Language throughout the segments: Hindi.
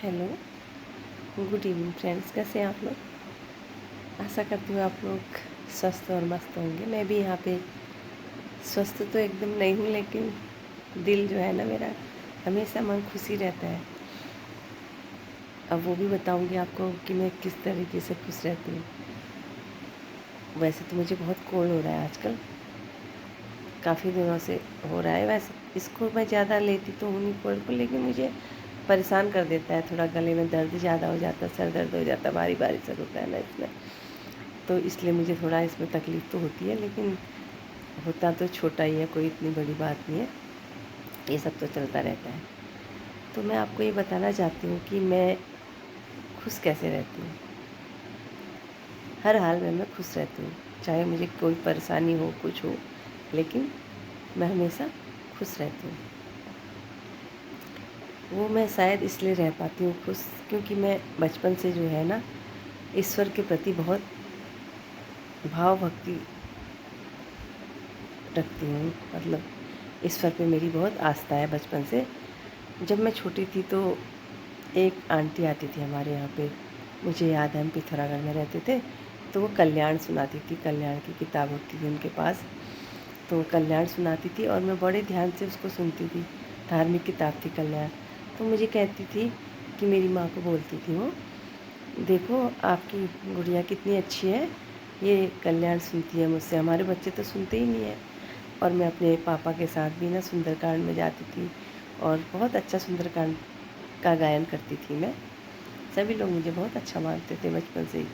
Hello, good evening friends. कैसे हैं आप लोग? आशा करती हूँ आप लोग स्वस्थ और मस्त होंगे। मैं भी यहाँ पे स्वस्थ तो एकदम नहीं हूँ, लेकिन दिल जो है ना मेरा, हमेशा मन खुशी रहता है। अब वो भी बताऊँगी आपको कि मैं किस तरीके से खुश रहती हूँ। वैसे तो मुझे बहुत कोल्ड हो रहा है आजकल, काफ़ी दिनों से हो रहा है। वैसे इसको मैं ज़्यादा लेती तो हूँ नहीं कोल्ड को, लेकिन मुझे परेशान कर देता है। थोड़ा गले में दर्द ज़्यादा हो जाता है, सर दर्द हो जाता है, भारी भारी सर होता है ना इसमें, तो इसलिए मुझे थोड़ा इसमें तकलीफ़ तो होती है। लेकिन होता तो छोटा ही है, कोई इतनी बड़ी बात नहीं है, ये सब तो चलता रहता है। तो मैं आपको ये बताना चाहती हूँ कि मैं खुश कैसे रहती हूँ। हर हाल में मैं खुश रहती हूँ, चाहे मुझे कोई परेशानी हो, कुछ हो, लेकिन मैं हमेशा खुश रहती हूँ। वो मैं शायद इसलिए रह पाती हूँ खुश, क्योंकि मैं बचपन से जो है ना, ईश्वर के प्रति बहुत भाव भक्ति रखती हूँ। मतलब ईश्वर पे मेरी बहुत आस्था है बचपन से। जब मैं छोटी थी तो एक आंटी आती थी हमारे यहाँ पे, मुझे याद है हम पिथौरागढ़ में रहते थे, तो वो कल्याण सुनाती थी। कल्याण की किताब होती थी उनके पास, तो वो कल्याण सुनाती थी और मैं बड़े ध्यान से उसको सुनती थी। धार्मिक किताब थी कल्याण। तो मुझे कहती थी कि मेरी माँ को बोलती थी वो, देखो आपकी गुड़िया कितनी अच्छी है, ये कल्याण सुनती है मुझसे, हमारे बच्चे तो सुनते ही नहीं हैं। और मैं अपने पापा के साथ भी ना सुंदरकांड में जाती थी और बहुत अच्छा सुंदरकांड का गायन करती थी मैं। सभी लोग मुझे बहुत अच्छा मानते थे बचपन से ही।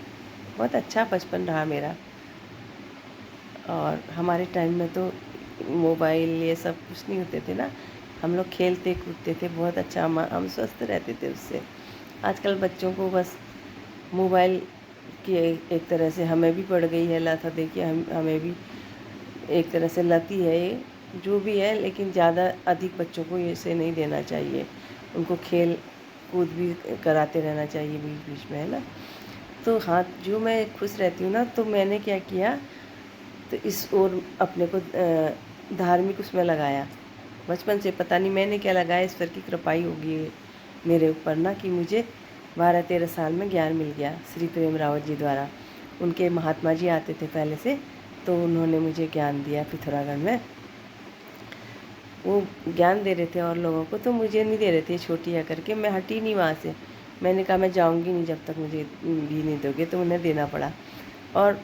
बहुत अच्छा बचपन रहा मेरा। और हमारे टाइम में तो मोबाइल ये सब कुछ नहीं होते थे ना, हम लोग खेलते कूदते थे बहुत अच्छा, हम स्वस्थ रहते थे उससे। आजकल बच्चों को बस मोबाइल की एक तरह से हमें भी पड़ गई है लत। देखिए हमें भी एक तरह से लत ही है ये, जो भी है, लेकिन ज़्यादा अधिक बच्चों को इसे नहीं देना चाहिए। उनको खेल कूद भी कराते रहना चाहिए बीच बीच में, है ना। तो हाँ, जो मैं खुश रहती हूँ ना, तो मैंने क्या किया, तो इस और अपने को धार्मिक उसमें लगाया। बचपन से पता नहीं मैंने क्या लगाया, ईश्वर की कृपा ही होगी मेरे ऊपर ना, कि मुझे 12-13 साल में ज्ञान मिल गया श्री प्रेम रावत जी द्वारा। उनके महात्मा जी आते थे पहले से, तो उन्होंने मुझे ज्ञान दिया पिथौरागढ़ में। वो ज्ञान दे रहे थे और लोगों को, तो मुझे नहीं दे रहे थे छोटी है करके। मैं हटी नहीं वहाँ से, मैंने कहा मैं जाऊँगी नहीं जब तक मुझे भी नहीं दोगे, तो उन्हें देना पड़ा। और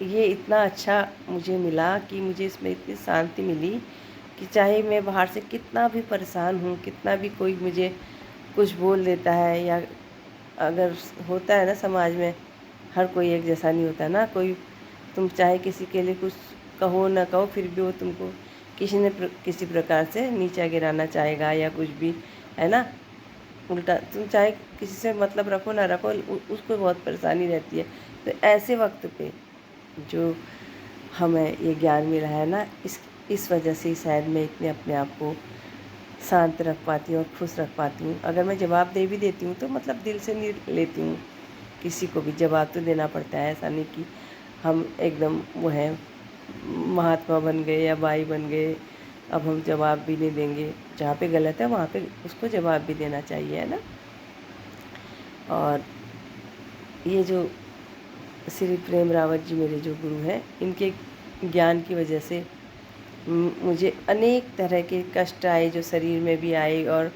ये इतना अच्छा मुझे मिला कि मुझे इसमें इतनी शांति मिली कि चाहे मैं बाहर से कितना भी परेशान हूँ, कितना भी कोई मुझे कुछ बोल देता है, या अगर होता है ना समाज में, हर कोई एक जैसा नहीं होता ना। कोई, तुम चाहे किसी के लिए कुछ कहो ना कहो, फिर भी वो तुमको किसी प्रकार से नीचा गिराना चाहेगा या कुछ भी, है ना। उल्टा तुम चाहे किसी से मतलब रखो ना रखो, उसको बहुत परेशानी रहती है। तो ऐसे वक्त पे जो हमें ये ज्ञान मिला है ना, इस वजह से शायद मैं इतने अपने आप को शांत रख पाती हूँ और खुश रख पाती हूँ। अगर मैं जवाब दे भी देती हूँ तो मतलब दिल से नहीं लेती हूँ। किसी को भी जवाब तो देना पड़ता है, ऐसा नहीं कि हम एकदम वो हैं महात्मा बन गए या बाई बन गए, अब हम जवाब भी नहीं देंगे। जहाँ पे गलत है वहाँ पे उसको जवाब भी देना चाहिए, है ना। और ये जो श्री प्रेम रावत जी मेरे जो गुरु हैं, इनके ज्ञान की वजह से मुझे अनेक तरह के कष्ट आए, जो शरीर में भी आए और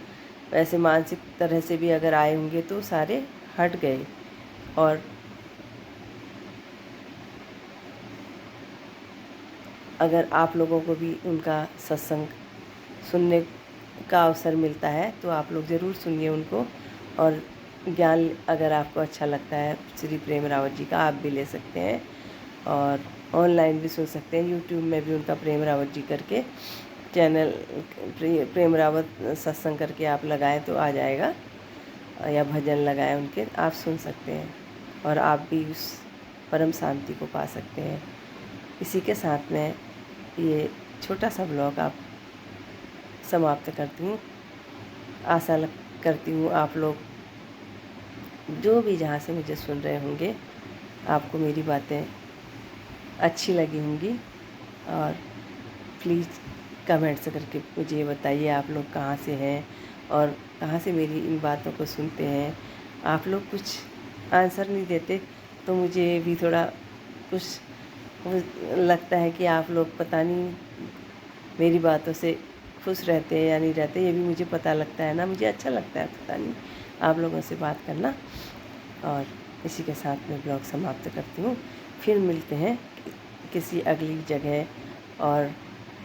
वैसे मानसिक तरह से भी अगर आए होंगे तो सारे हट गए। और अगर आप लोगों को भी उनका सत्संग सुनने का अवसर मिलता है तो आप लोग ज़रूर सुनिए उनको। और ज्ञान अगर आपको अच्छा लगता है श्री प्रेम रावत जी का, आप भी ले सकते हैं और ऑनलाइन भी सुन सकते हैं। यूट्यूब में भी उनका प्रेम रावत जी करके चैनल, प्रेम रावत सत्संग करके आप लगाएं तो आ जाएगा, या भजन लगाएं उनके, आप सुन सकते हैं और आप भी उस परम शांति को पा सकते हैं। इसी के साथ में ये छोटा सा ब्लॉग आप समाप्त करती हूँ। आशा करती हूँ आप लोग जो भी जहाँ से मुझे सुन रहे होंगे, आपको मेरी बातें अच्छी लगी होंगी। और प्लीज़ कमेंट्स करके मुझे ये बताइए आप लोग कहाँ से हैं और कहाँ से मेरी इन बातों को सुनते हैं। आप लोग कुछ आंसर नहीं देते तो मुझे भी थोड़ा कुछ लगता है कि आप लोग पता नहीं मेरी बातों से खुश रहते हैं या नहीं रहते, ये भी मुझे पता लगता है ना, मुझे अच्छा लगता है पता नहीं आप लोगों से बात करना। और इसी के साथ मैं ब्लॉग समाप्त करती हूँ। फिर मिलते हैं किसी अगली जगह और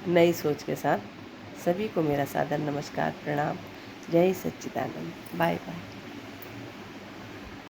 नई सोच के साथ। सभी को मेरा सादर नमस्कार, प्रणाम। जय सच्चिदानंद। बाय।